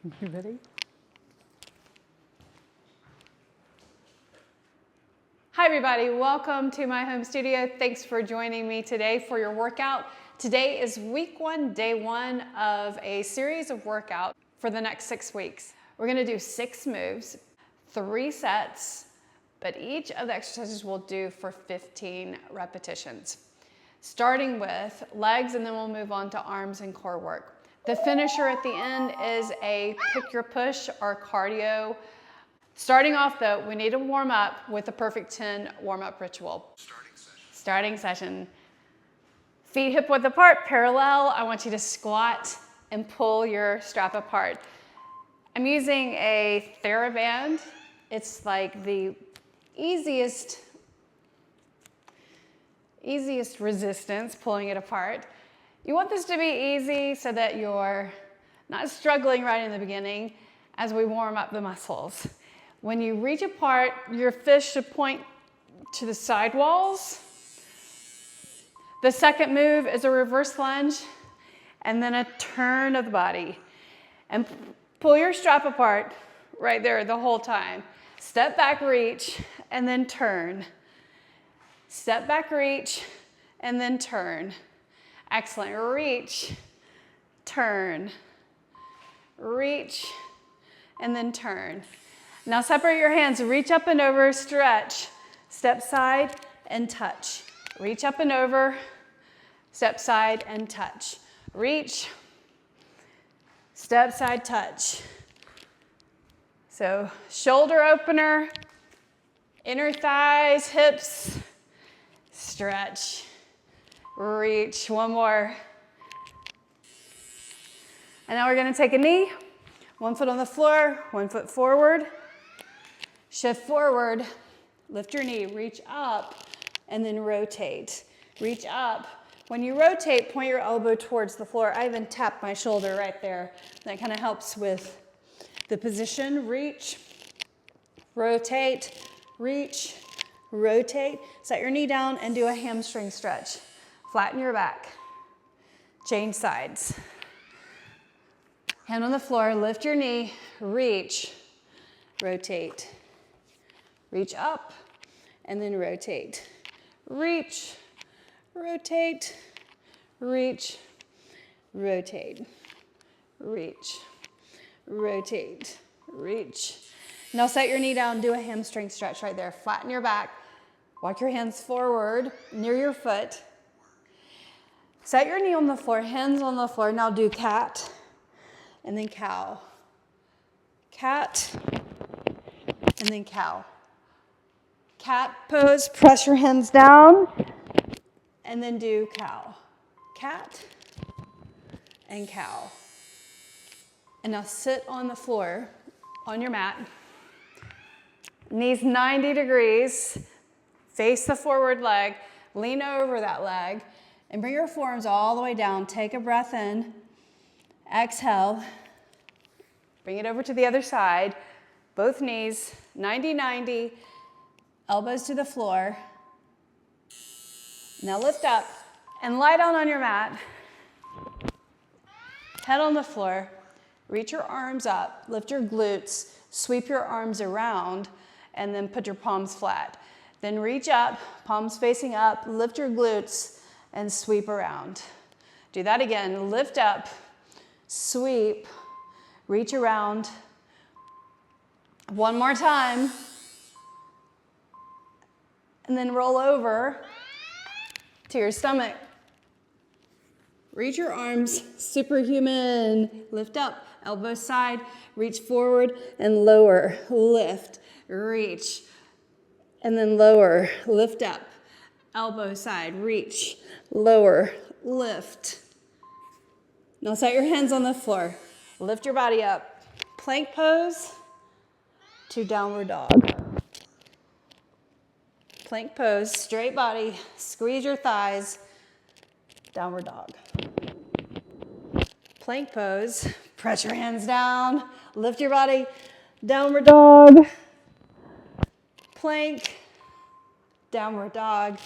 You ready? Hi everybody, welcome to my home studio. Thanks for joining me today for your workout. Today is week 1, day 1 of a series of workouts for the next 6 weeks. We're gonna do 6 moves, 3 sets, but each of the exercises we'll do for 15 repetitions. Starting with legs, and then we'll move on to arms and core work. The finisher at the end is a pick your push or cardio. Starting off though, we need to warm up with the Perfect 10 warm-up ritual. Starting session. Feet hip width apart, parallel. I want you to squat and pull your strap apart. I'm using a TheraBand. It's like the easiest resistance, pulling it apart. You want this to be easy so that you're not struggling right in the beginning as we warm up the muscles. When you reach apart, your fist should point to the side walls. The second move is a reverse lunge and then a turn of the body. And pull your strap apart right there the whole time. Step back, reach, and then turn. Step back, reach, and then turn. Excellent. Reach, turn, reach, and then turn. Now separate your hands. Reach up and over, stretch. Step side and touch. Reach up and over, step side and touch. Reach, step side, touch. So shoulder opener, inner thighs, hips, stretch. Reach, one more. And now we're gonna take a knee, 1 foot on the floor, 1 foot forward. Shift forward, lift your knee, reach up, and then rotate. Reach up. When you rotate, point your elbow towards the floor. I even tap my shoulder right there. That kind of helps with the position. Reach, rotate, reach, rotate. Set your knee down and do a hamstring stretch. Flatten your back. Change sides. Hand on the floor, lift your knee, reach, rotate. Reach up, and then rotate. Reach, rotate, reach, rotate, reach, rotate, reach. Now set your knee down, do a hamstring stretch right there. Flatten your back, walk your hands forward near your foot. Set your knee on the floor, hands on the floor. Now do cat and then cow. Cat and then cow. Cat pose, press your hands down and then do cow. Cat and cow. And now sit on the floor on your mat. Knees 90 degrees. Face the forward leg. Lean over that leg. And bring your forearms all the way down. Take a breath in. Exhale. Bring it over to the other side. Both knees, 90-90. Elbows to the floor. Now lift up and lie down on your mat. Head on the floor. Reach your arms up. Lift your glutes. Sweep your arms around. And then put your palms flat. Then reach up, palms facing up. Lift your glutes. And sweep around. Do that again. Lift up, sweep, reach around. One more time. And then roll over to your stomach. Reach your arms, superhuman. Lift up, elbow side, reach forward and lower. Lift, reach, and then lower, lift up. Elbow side, reach, lower, lift. Now set your hands on the floor. Lift your body up. Plank pose to downward dog. Plank pose, straight body, squeeze your thighs, downward dog. Plank pose, press your hands down, lift your body, downward dog. Plank, downward dog.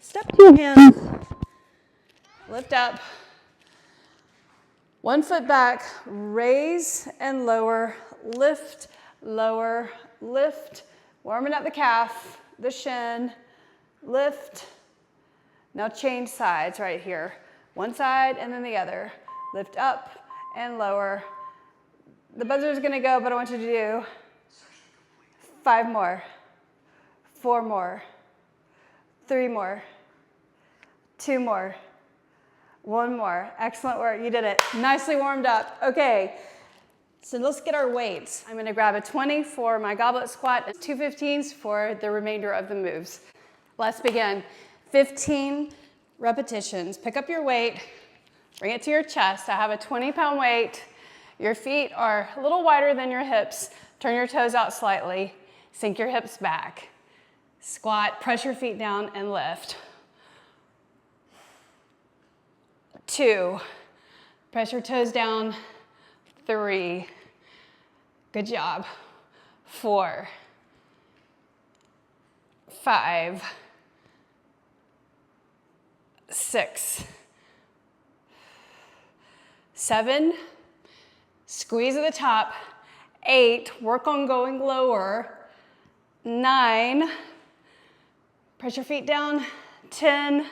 Step to your hands, lift up, 1 foot back, raise and lower, lift, lower, lift. Warming up the calf, the shin, lift. Now change sides right here. One side and then the other. Lift up and lower. The buzzer is gonna go, but I want you to do 5 more, 4 more, 3 more, 2 more, 1 more. Excellent work, you did it. Nicely warmed up. Okay, so let's get our weights. I'm gonna grab a 20 for my goblet squat and 2 15s for the remainder of the moves. Let's begin. 15 repetitions. Pick up your weight, bring it to your chest. I have a 20-pound weight. Your feet are a little wider than your hips. Turn your toes out slightly. Sink your hips back. Squat, press your feet down and lift. 2, press your toes down. 3, good job. 4, 5, 6, 7, squeeze at the top. 8, work on going lower. 9, press your feet down. 10,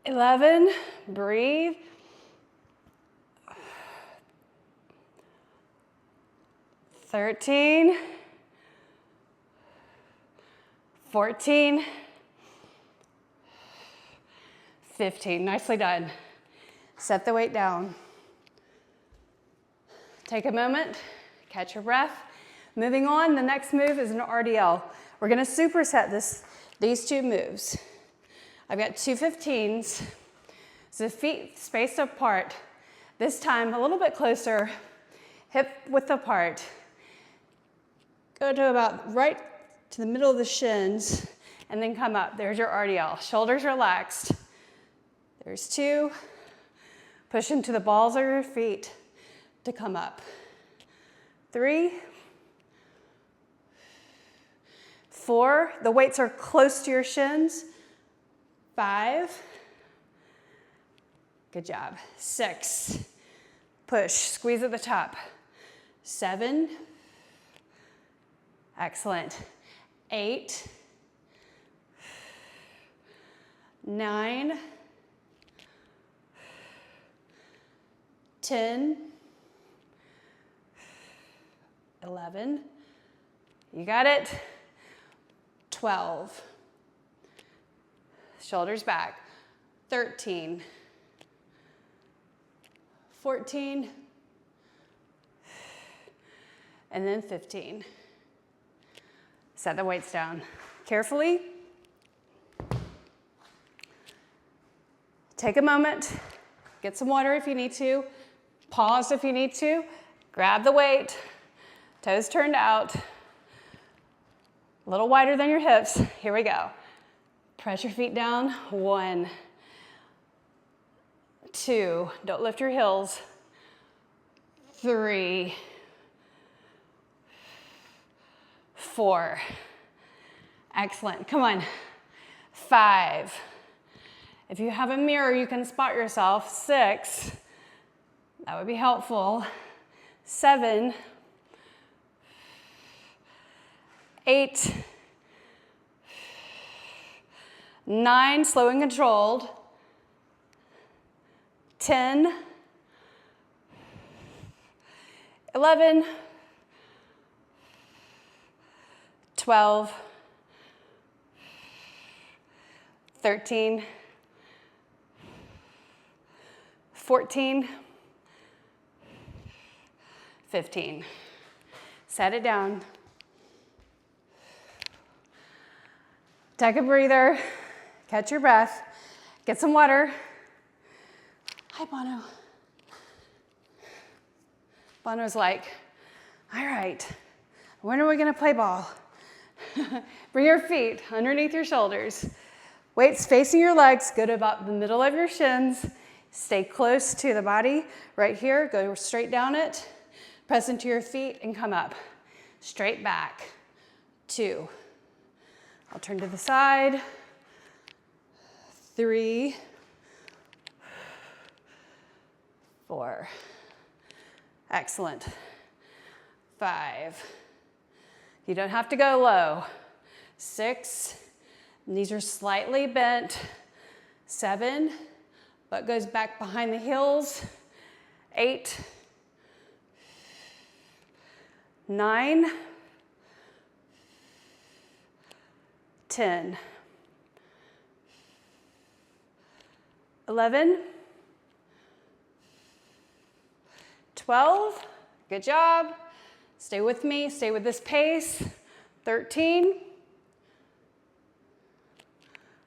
11, breathe. 13, 14, 15. Nicely done. Set the weight down. Take a moment, catch your breath. Moving on, the next move is an RDL. We're gonna superset these 2 moves. I've got 2 15s, so the feet spaced apart. This time, a little bit closer, hip width apart. Go to about right to the middle of the shins, and then come up. There's your RDL. Shoulders relaxed. There's 2. Push into the balls of your feet to come up. 3, 4, the weights are close to your shins. 5, good job. 6, push, squeeze at the top. 7, excellent. 8, 9, 10, 11, you got it. 12, shoulders back. 13, 14, and then 15. Set the weights down carefully. Take a moment, get some water if you need to, pause if you need to, grab the weight, toes turned out, a little wider than your hips. Here we go. Press your feet down. 1, 2, don't lift your heels. 3, 4, excellent, come on. 5, if you have a mirror, you can spot yourself. 6, that would be helpful. 7, 8, 9, slow and controlled. 10, 11, 12, 13, 14, 15. Set it down. Take a breather, catch your breath, get some water. Hi, Bono. Bono's like, all right, when are we gonna play ball? Bring your feet underneath your shoulders. Weights facing your legs, go to about the middle of your shins. Stay close to the body. Right here, go straight down it. Press into your feet and come up. Straight back. 2. I'll turn to the side. 3. 4. Excellent. 5. You don't have to go low. 6. Knees are slightly bent. 7. Butt goes back behind the heels. 8. 9. 10. 11. 12. Good job. Stay with me. Stay with this pace. 13.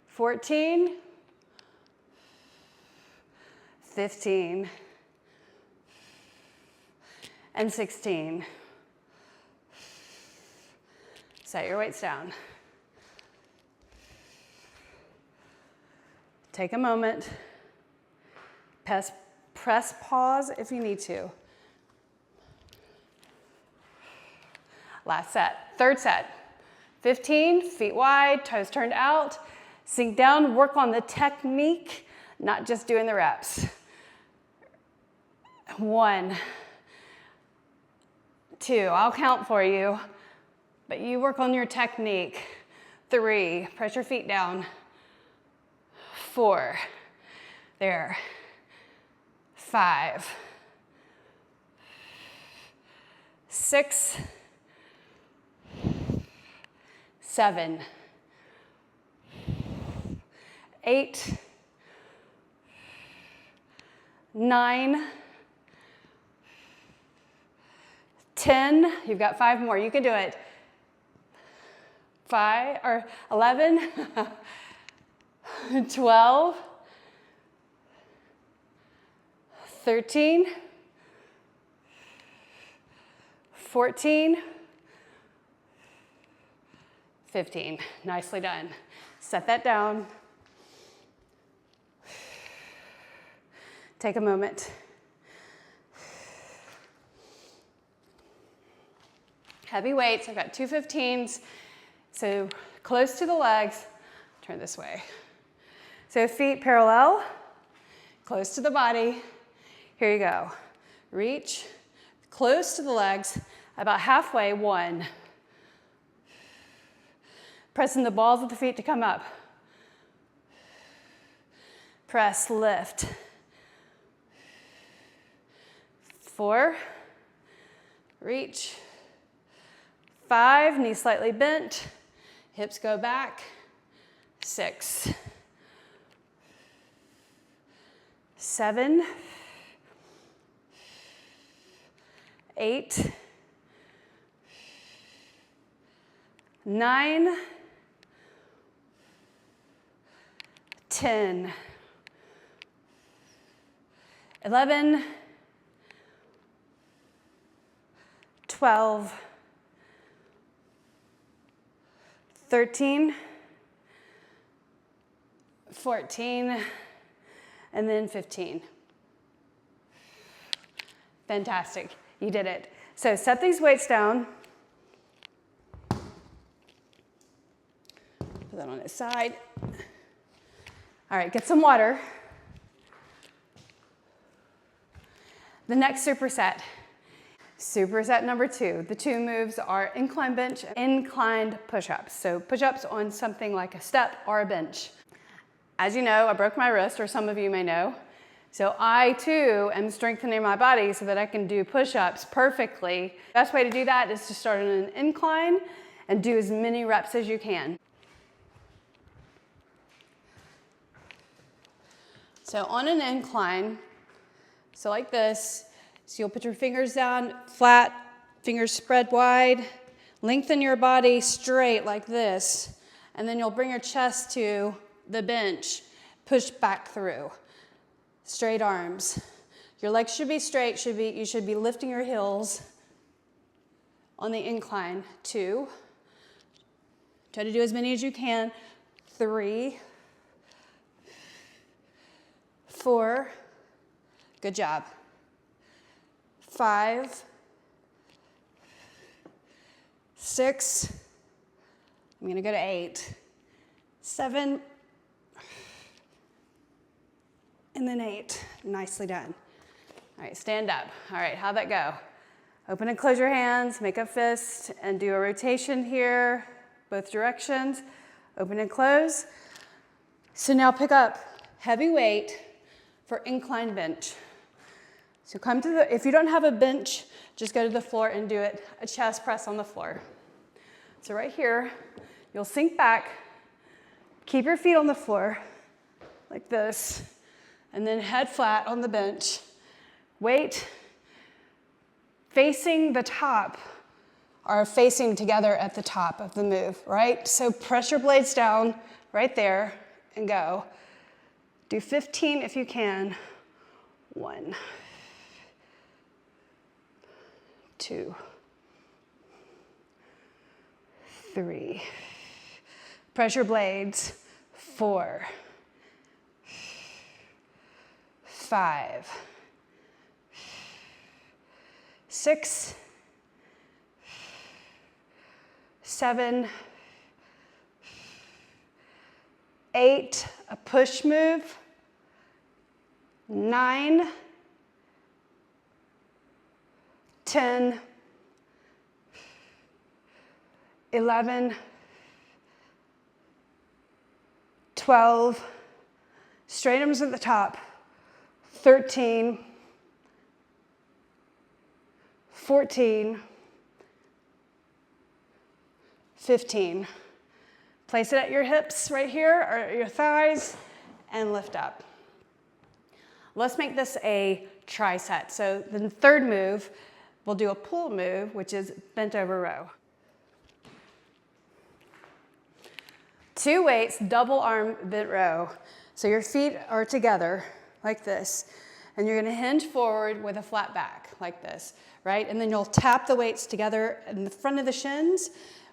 14. 15. And 16. Set your weights down. Take a moment. Press pause if you need to. Last set, third set. 15, feet wide, toes turned out. Sink down, work on the technique, not just doing the reps. 1, 2, I'll count for you, but you work on your technique. 3, press your feet down. 4, there. 5, 6, 7, 8, 9, 10. You've got 5 more. You can do it. 11, 12, 13, 14, 15. Nicely done. Set that down. Take a moment. Heavy weights. I've got 2 15s. So close to the legs. Turn this way. So feet parallel, close to the body. Here you go. Reach, close to the legs, about halfway. 1. Pressing the balls of the feet to come up. Press, lift. 4. Reach. 5, knees slightly bent. Hips go back. 6. 7. 8. 9. 10. 11. 12. 13. 14. And then 15. Fantastic. You did it. So set these weights down. Put that on its side. All right, get some water. The next superset. Superset number 2. The 2 moves are incline bench and inclined push-ups. So push-ups on something like a step or a bench. As you know, I broke my wrist, or some of you may know. So I too am strengthening my body so that I can do push-ups perfectly. The best way to do that is to start on an incline and do as many reps as you can. So on an incline, so like this, so you'll put your fingers down flat, fingers spread wide, lengthen your body straight like this, and then you'll bring your chest to the bench, push back through. Straight arms. Your legs should be straight, you should be lifting your heels on the incline. 2. Try to do as many as you can. 3. 4. Good job. 5. 6. I'm going to go to 8. 7. And then 8. Nicely done. All right, stand up. All right, how'd that go? Open and close your hands, make a fist, and do a rotation here, both directions. Open and close. So now pick up heavy weight for incline bench. So come to the, if you don't have a bench, just go to the floor and do it, a chest press on the floor. So right here, you'll sink back, keep your feet on the floor, like this, and then head flat on the bench. Weight facing the top are facing together at the top of the move, right? So press your blades down right there and go. Do 15 if you can. 1, 2, 3. Press your blades. 4, 5, 6, 7, 8, a push move, 9, 10, 11, 12, straight arms at the top, 13, 14, 15. Place it at your hips right here, or your thighs, and lift up. Let's make this a tricep. So the third move, we'll do a pull move, which is bent over row. 2 weights, double arm bent row. So your feet are together like this, and you're gonna hinge forward with a flat back like this, right? And then you'll tap the weights together in the front of the shins,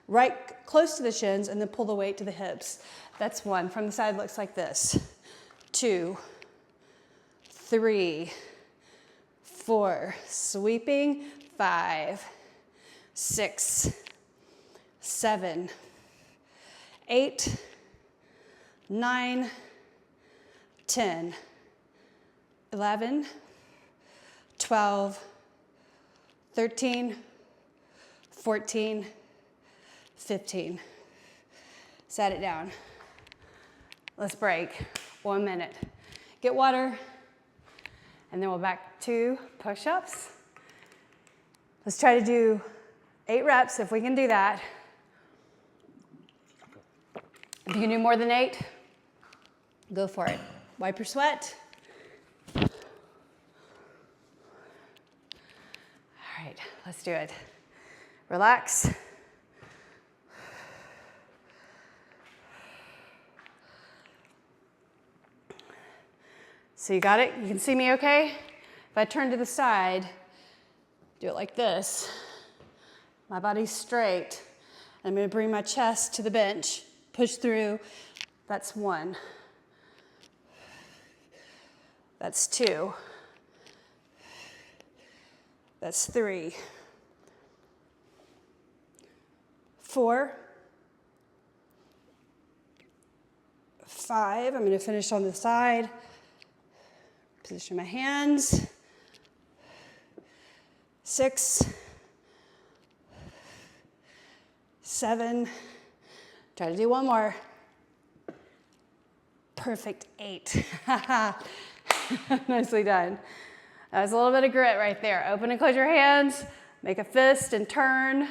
right close to the shins, and then pull the weight to the hips. That's 1. From the side, looks like this. 2, 3, 4, sweeping, 5, 6, 7, 8, 9, 10, 11, 12, 13, 14, 15. Set it down. Let's break. 1 minute. Get water, and then we'll back to push-ups. Let's try to do 8 reps if we can do that. If you can do more than 8, go for it. Wipe your sweat. All right, let's do it. Relax. So you got it? You can see me okay? If I turn to the side, do it like this. My body's straight. I'm gonna bring my chest to the bench, push through. That's 1. That's 2. That's 3. 4. 5. I'm gonna finish on the side. Position my hands. 6, 7. Try to do 1 more. Perfect. 8. Nicely done. That was a little bit of grit right there. Open and close your hands. Make a fist and turn.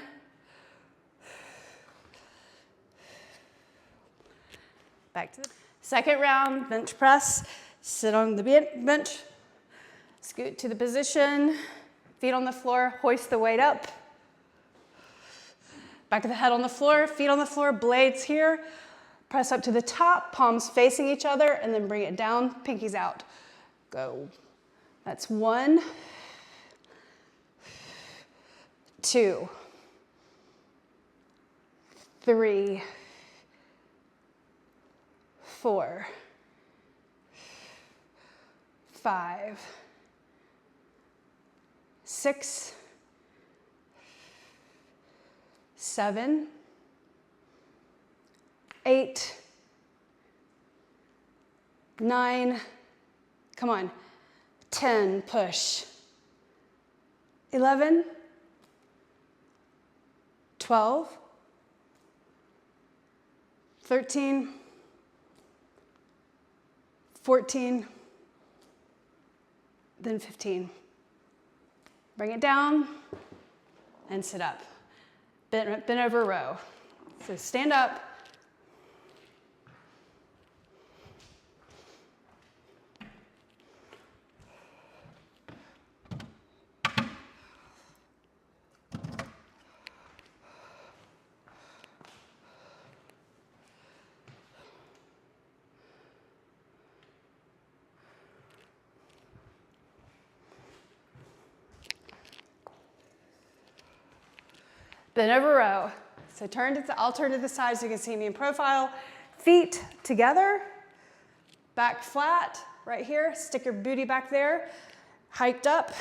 Back to the second round, bench press. Sit on the bench, scoot to the position, feet on the floor, hoist the weight up. Back of the head on the floor, feet on the floor, blades here. Press up to the top, palms facing each other, and then bring it down, pinkies out. Go. That's 1, 2, 3, 4, 5, 6, 7, 8, 9, come on, 10, push, 11, 12, 13, 14, then 15. Bring it down and sit up. Bend over row. So stand up. Bend over row. So I'll turn to the side so you can see me in profile. Feet together, back flat, right here. Stick your booty back there. Hiked up,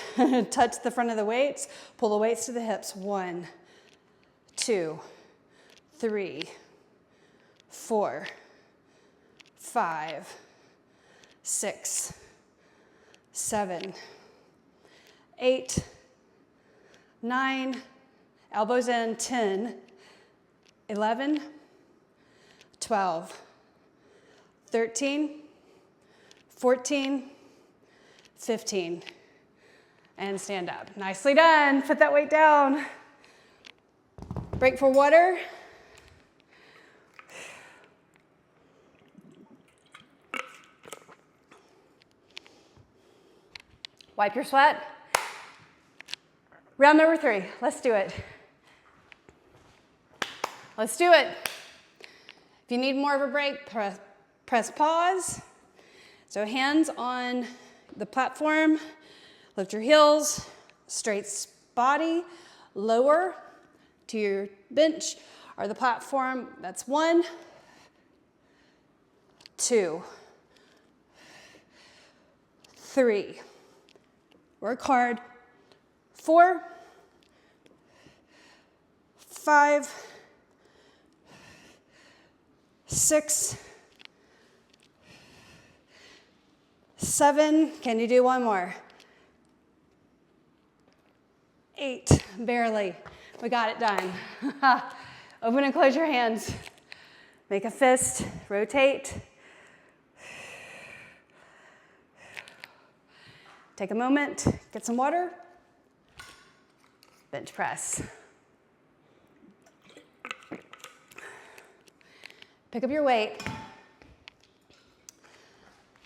touch the front of the weights. Pull the weights to the hips. 1, 2, 3, 4, 5, 6, 7, 8, 9, elbows in, 10, 11, 12, 13, 14, 15, and stand up. Nicely done. Put that weight down. Break for water. Wipe your sweat. Round number 3. Let's do it. Let's do it. If you need more of a break, press pause. So hands on the platform, lift your heels, straight body, lower to your bench or the platform. That's 1, 2, 3. Work hard. 4, 5, 6, 7, can you do one more? 8, barely. We got it done. Open and close your hands. Make a fist, rotate. Take a moment, get some water. Bench press. Pick up your weight.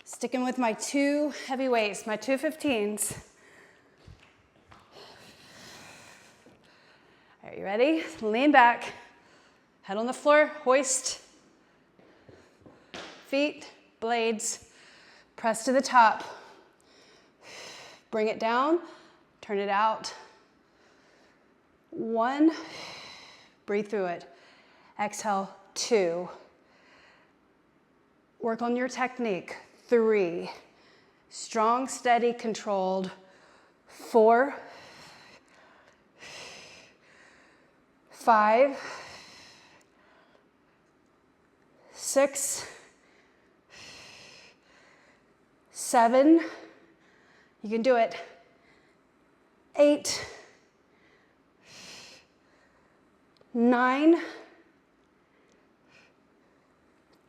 Sticking with my 2 heavy weights, my 2 15s. Are you ready? Lean back, head on the floor, hoist. Feet, blades, press to the top. Bring it down, turn it out. 1, breathe through it. Exhale, 2. Work on your technique. 3, strong, steady, controlled. 4, 5, 6, 7, you can do it. 8, 9,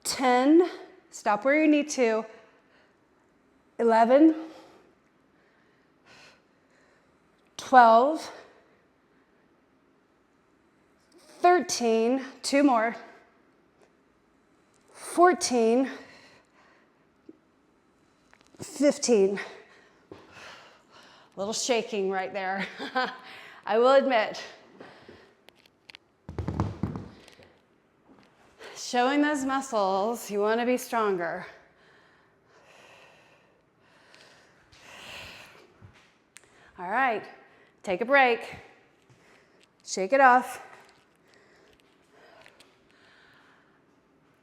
10, stop where you need to. 11, 12, 13, 2 more. 14, 15. A little shaking right there. I will admit. Showing those muscles, you want to be stronger. All right, take a break. Shake it off.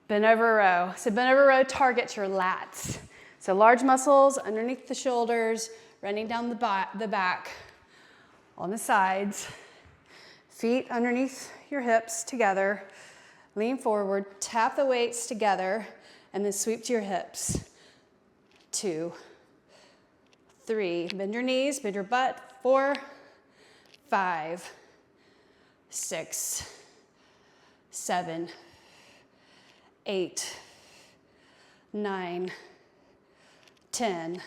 Bend over row. So bend over row targets your lats. So large muscles underneath the shoulders, running down the back, on the sides. Feet underneath your hips together. Lean forward, tap the weights together, and then sweep to your hips. 2, 3, bend your knees, bend your butt. 4, 5, 6, 7, 8, 9, 10,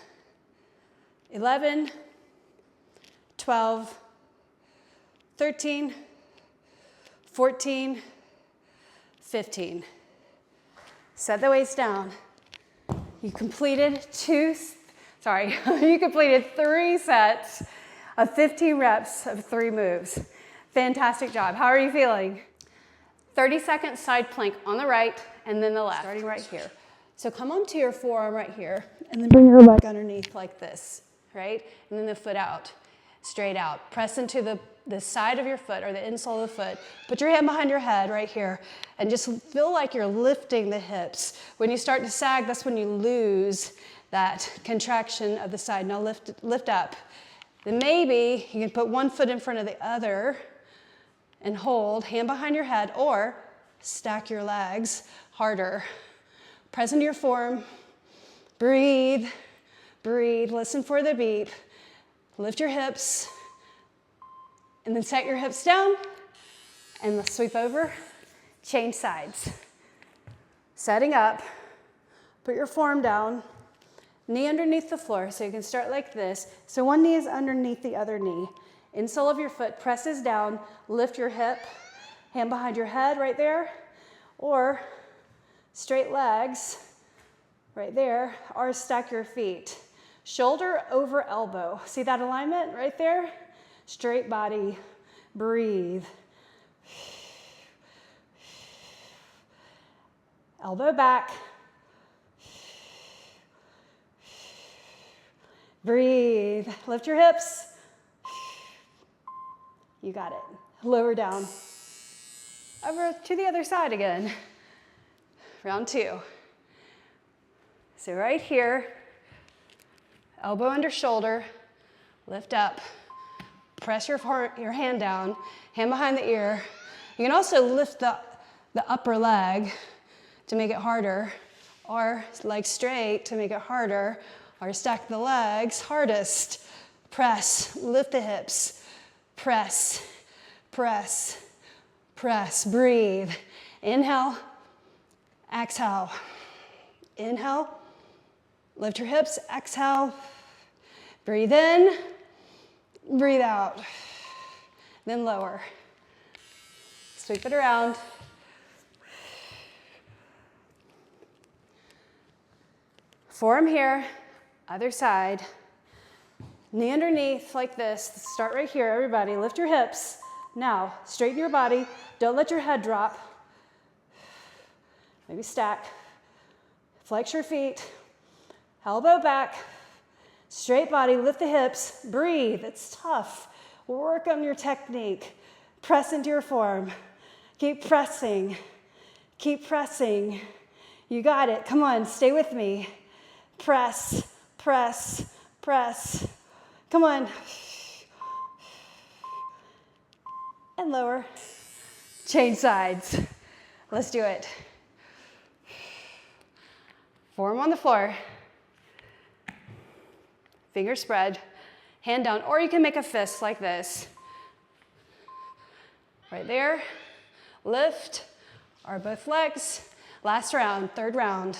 11, 12, 13, 14, 15. Set the weights down. You completed you completed 3 sets of 15 reps of 3 moves. Fantastic job. How are you feeling? 30-second side plank on the right and then the left, starting right here. So come onto your forearm right here and then bring your leg underneath like this, right? And then the foot out, straight out. Press into the side of your foot or the insole of the foot. Put your hand behind your head right here and just feel like you're lifting the hips. When you start to sag, that's when you lose that contraction of the side. Now lift up. Then maybe you can put one foot in front of the other and hold, hand behind your head, or stack your legs harder. Press into your form. Breathe, breathe. Listen for the beep. Lift your hips. And then set your hips down. And let's sweep over. Change sides. Setting up. Put your form down. Knee underneath the floor. So you can start like this. So one knee is underneath the other knee. Insole of your foot presses down. Lift your hip. Hand behind your head right there. Or straight legs right there. Or stack your feet. Shoulder over elbow. See that alignment right there? Straight body. Breathe. Elbow back. Breathe. Lift your hips. You got it. Lower down. Over to the other side again. Round 2. So right here, elbow under shoulder, lift up. Press your hand down, hand behind the ear. You can also lift the upper leg to make it harder, or leg straight to make it harder, or stack the legs hardest. Press, lift the hips. Press, press, press. Breathe. Inhale, exhale. Inhale, lift your hips, exhale. Breathe in. Breathe out, then lower. Sweep it around. Forearm here, other side. Knee underneath like this. Start right here, everybody. Lift your hips. Now, straighten your body. Don't let your head drop. Maybe stack. Flex your feet. Elbow back. Straight body, lift the hips, breathe. It's tough. Work on your technique. Press into your form. Keep pressing. Keep pressing. You got it. Come on, stay with me. Press, press, press. Come on. And lower. Change sides. Let's do it. Form on the floor. Finger spread, hand down, or you can make a fist like this. Right there, lift, or both legs. Last round, third round,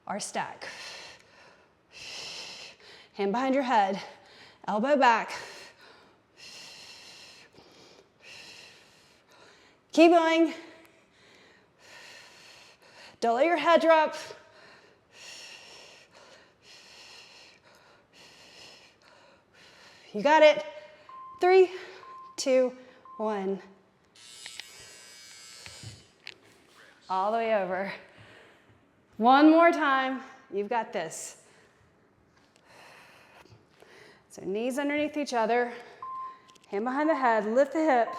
or stack. Hand behind your head, elbow back. Keep going. Don't let your head drop. You got it. 3, 2, 1. All the way over. One more time. You've got this. So knees underneath each other. Hand behind the head. Lift the hip.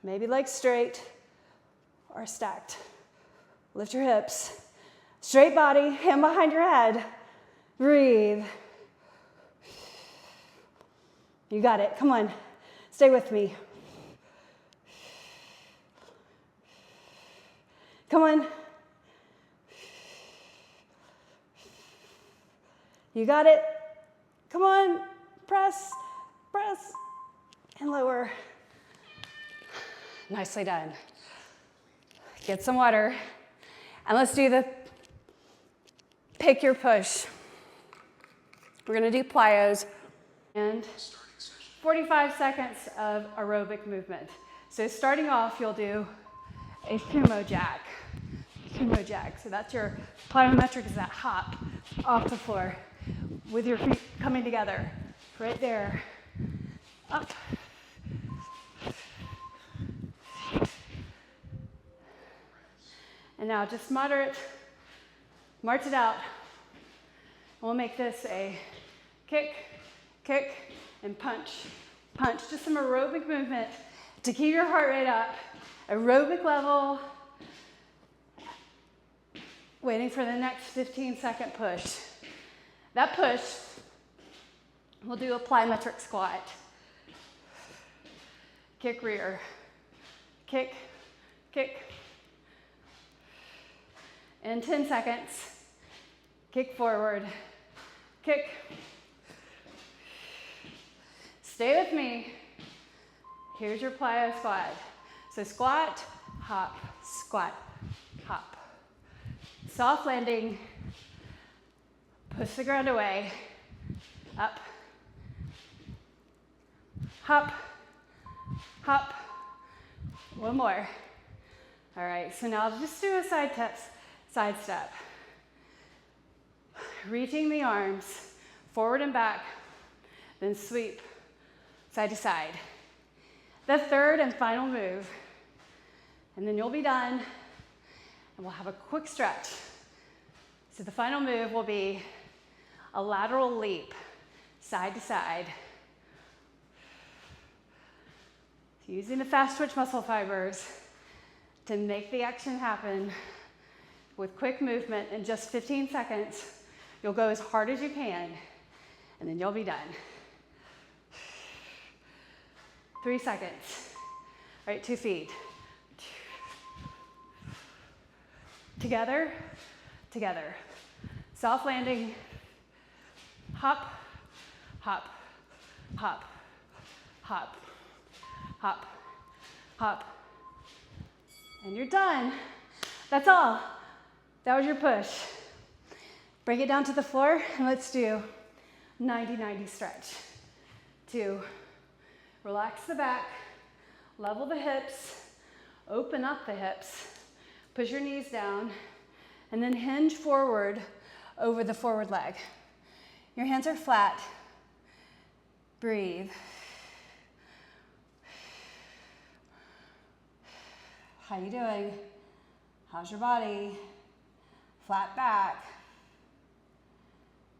Maybe legs straight or stacked. Lift your hips. Straight body. Hand behind your head. Breathe. You got it. Come on. Stay with me. Come on. You got it. Come on. Press, press, and lower. Nicely done. Get some water, and let's do the pick your push. We're gonna do plyos and 45 seconds of aerobic movement. So starting off, you'll do a sumo jack. Sumo jack. So that's your plyometric, is that hop off the floor with your feet coming together. Right there. Up. And now just moderate, march it out. We'll make this a kick, kick, and punch. Punch, just some aerobic movement to keep your heart rate up. Aerobic level. Waiting for the next 15-second push. That push, we'll do a plyometric squat. Kick rear, kick, kick. In 10 seconds, kick forward, kick. Stay with me. Here's your plyo squat. So squat, hop, squat, hop. Soft landing, push the ground away, up, hop, hop. One more. All right, so now just do a side step. Reaching the arms forward and back, then sweep side to side. The third and final move, and then you'll be done, and we'll have a quick stretch. So the final move will be a lateral leap, side to side. Using the fast twitch muscle fibers to make the action happen with quick movement in just 15 seconds. You'll go as hard as you can, and then you'll be done. 3 seconds. All right, 2 feet. Together, together. Soft landing, hop, hop, hop, hop, hop, hop. And you're done. That's all. That was your push. Bring it down to the floor, and let's do 90-90 stretch. 2, relax the back, level the hips, open up the hips, push your knees down, and then hinge forward over the forward leg. Your hands are flat. Breathe. How you doing? How's your body? Flat back.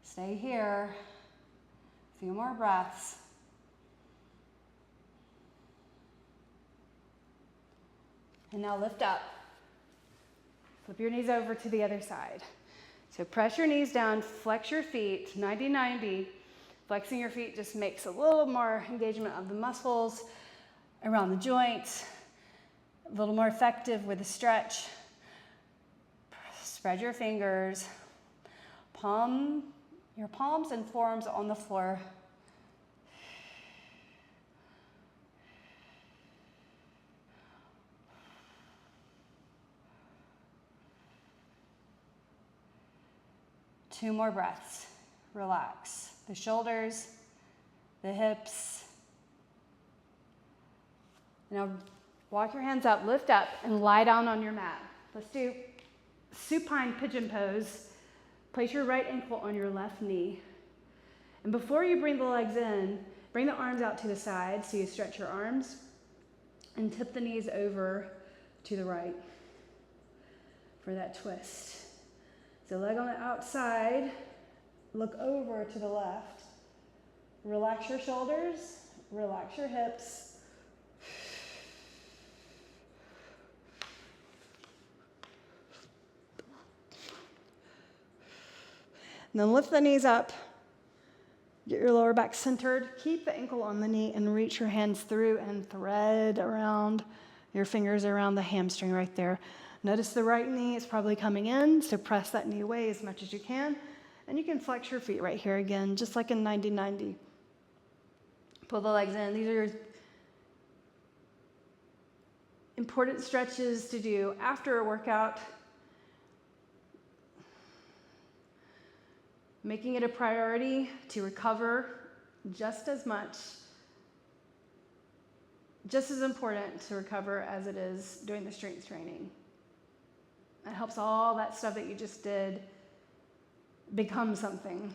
Stay here. A few more breaths. And now lift up. Flip your knees over to the other side. So press your knees down, flex your feet, 90-90. Flexing your feet just makes a little more engagement of the muscles around the joints, a little more effective with the stretch. Spread your fingers, your palms and forearms on the floor. Two more breaths. Relax the shoulders, the hips. Now walk your hands up, lift up, and lie down on your mat. Let's do supine pigeon pose. Place your right ankle on your left knee. And before you bring the legs in, bring the arms out to the side so you stretch your arms, and tip the knees over to the right for that twist. So leg on the outside, look over to the left. Relax your shoulders, relax your hips. And then lift the knees up. Get your lower back centered. Keep the ankle on the knee and reach your hands through and thread around your fingers around the hamstring right there. Notice the right knee is probably coming in, so press that knee away as much as you can. And you can flex your feet right here again, just like in 90-90. Pull the legs in. These are your important stretches to do after a workout. Making it a priority to recover just as important to recover as it is doing the strength training. It helps all that stuff that you just did become something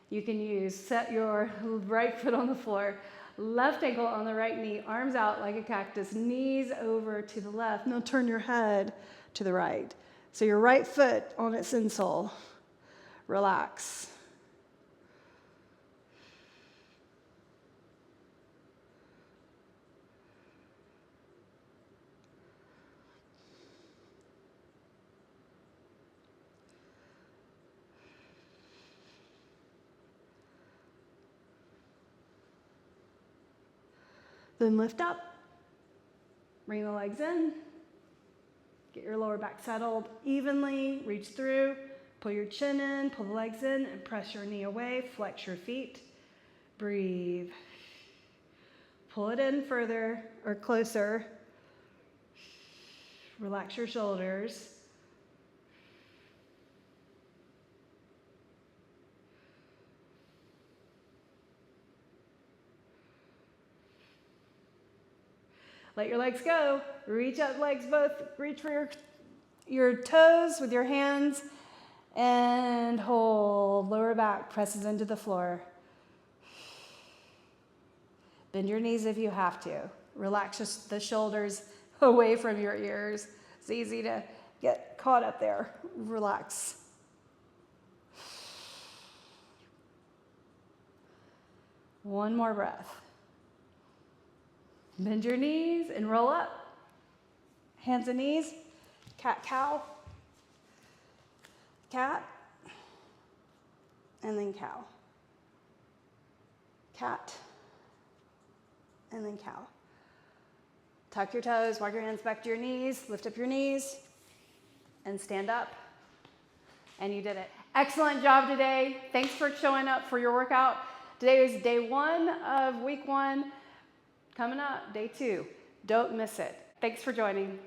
you can use. Set your right foot on the floor, left ankle on the right knee, arms out like a cactus, knees over to the left. Now turn your head to the right. So your right foot on its insole. Relax. Then lift up, bring the legs in, get your lower back settled evenly, reach through, pull your chin in, pull the legs in, and press your knee away, flex your feet, breathe. Pull it in further or closer, relax your shoulders. Let your legs go. Reach up, legs both. Reach for your toes with your hands and hold. Lower back presses into the floor. Bend your knees if you have to. Relax the shoulders away from your ears. It's easy to get caught up there. Relax. One more breath. Bend your knees and roll up. Hands and knees. Cat, cow. Cat. And then cow. Cat. And then cow. Tuck your toes, walk your hands back to your knees, lift up your knees, and stand up. And you did it. Excellent job today. Thanks for showing up for your workout. Today is day 1 of week 1. Coming up, day 2. Don't miss it. Thanks for joining.